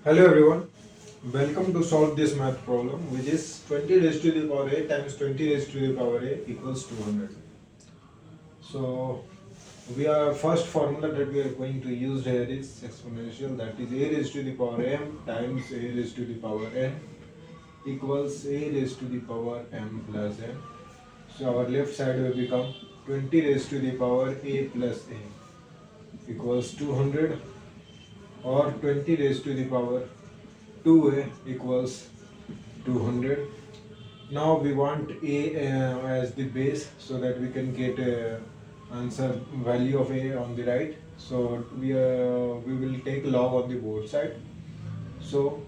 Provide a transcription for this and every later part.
Hello everyone, welcome to solve this math problem which is 20 raised to the power a times 20 raised to the power a equals 200. So we are first formula that we are going to use here is exponential, that is a raised to the power m times a raised to the power n equals a raised to the power m plus n. So our left side will become 20 raised to the power a plus a equals 200, or 20 raised to the power 2a equals 200. Now we want a as the base so that we can get answer value of a on the right. So we will take log on the both side. So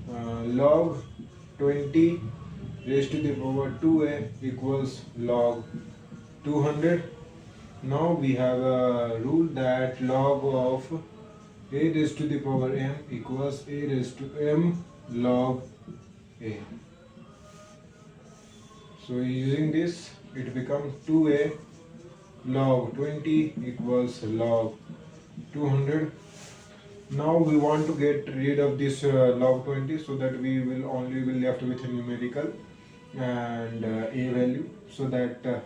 log 20 raised to the power 2a equals log 200. Now we have a rule that log of a raised to the power m equals a raised to m log a. So using this, it becomes 2a log 20 equals log 200. Now we want to get rid of this log 20 so that we will only be left with a numerical and a value, so that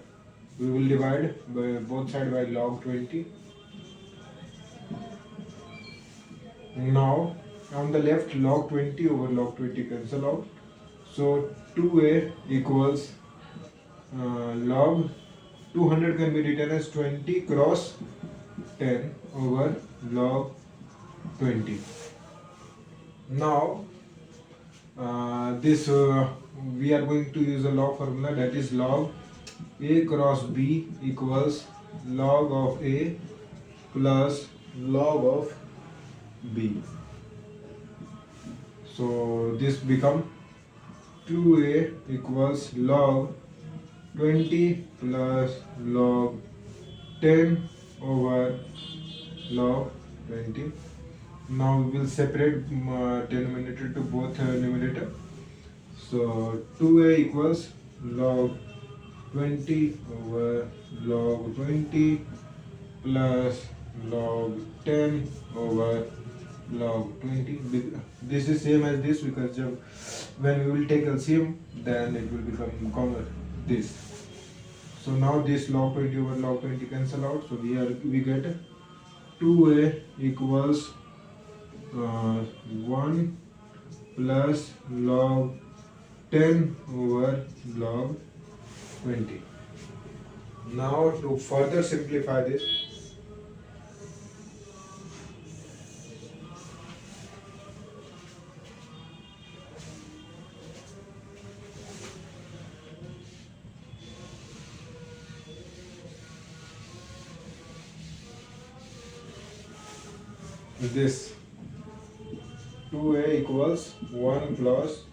we will divide by both sides by log 20. Now on the left, log 20 over log 20 cancel out. So 2a equals log 200 can be written as 20 cross 10 over log 20. Now this we are going to use a log formula, that is log a cross b equals log of a plus log of b. So this become 2a equals log 20 plus log 10 over log 20. Now we will separate denominator to both numerator. So 2a equals log 20 over log 20 plus log 10 over log 20. This is same as this because when we will take LCM, then it will become this. So now this log 20 over log 20 cancel out. So we get 2a equals 1 plus log 10 over log 20. Now to further simplify this, this 2a equals 1 plus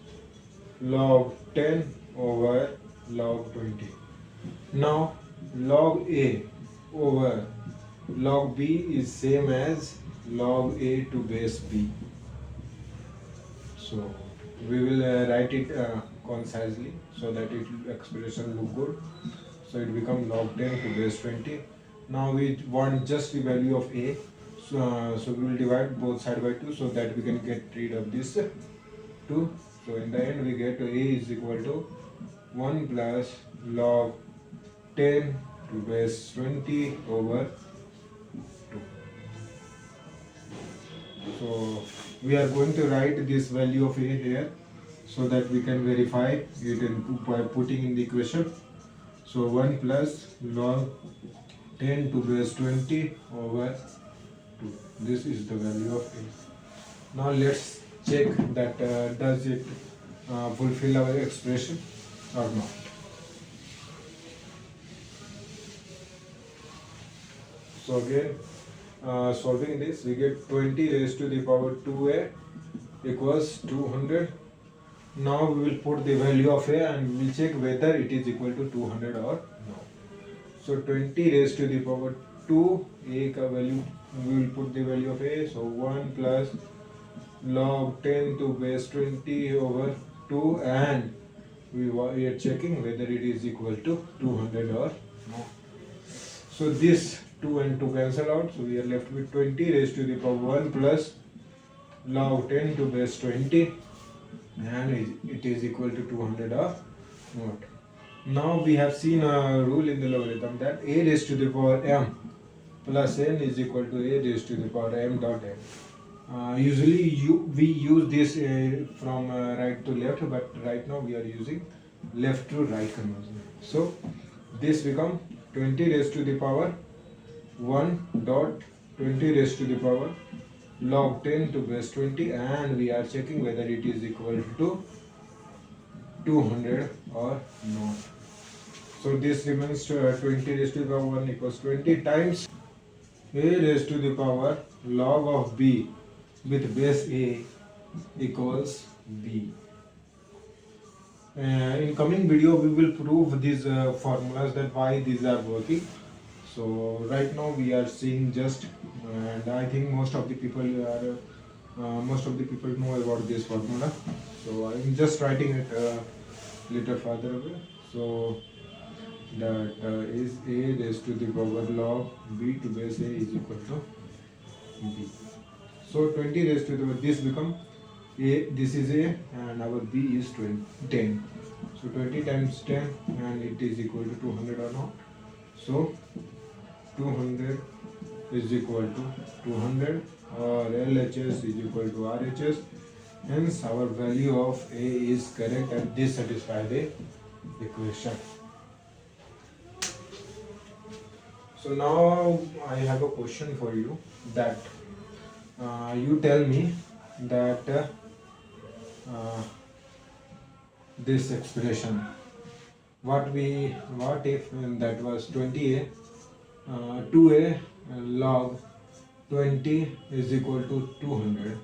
log 10 over log 20. Now log a over log b is same as log a to base b. So we will write it concisely so that it expression look good. So it become log 10 to base 20. Now we want just the value of a. So we will divide both side by 2 so that we can get rid of this 2. So in the end we get a is equal to 1 plus log 10 to base 20 over 2. So we are going to write this value of a here so that we can verify it by putting in the equation. So 1 plus log 10 to base 20 over 2. This is the value of a. Now let's check that does it fulfill our expression or not. So again, solving this, we get 20 raised to the power 2a equals 200. Now we will put the value of a and we will check whether it is equal to 200 or no. So 20 raised to the power 2, a का value, we will put the value of a. So 1 plus log 10 to base 20 over 2, and we are checking whether it is equal to 200 or no. So this 2 and 2 cancel out, so we are left with 20 raised to the power 1 plus log 10 to base 20 and it is equal to 200 or not. Now we have seen a rule in the logarithm that a raised to the power m plus n is equal to a raised to the power m dot n. Usually we use this from right to left, but right now we are using left to right conversion. So this become 20 raised to the power 1 dot 20 raised to the power log 10 to base 20, and we are checking whether it is equal to 200 or not. So this remains 20 raised to the power 1 equals 20 times a raised to the power log of b with base a equals b. In coming video we will prove these formulas, that why these are working. So right now we are seeing just, and I think most of the people know about this formula. So I'm just writing it little further away. So that is a raised to the power log b to base a is equal to b. So 20 raised to the, this become a, this is a, and our b is 10. So 20 times 10 and it is equal to 200 or not. So 200 is equal to 200, or LHS is equal to RHS. Hence our value of A is correct and this satisfies the equation. So now I have a question for you, that you tell me that this expression, what if that was 20a 2a log 20 is equal to 200.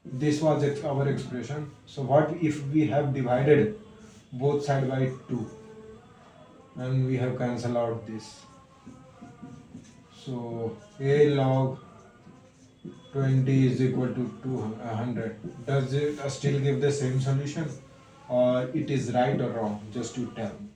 This was our expression. So what if we have divided both side by 2 and we have cancelled out this? So a log 20 is equal to 200. Does it still give the same solution, or it is right or wrong? Just to tell me.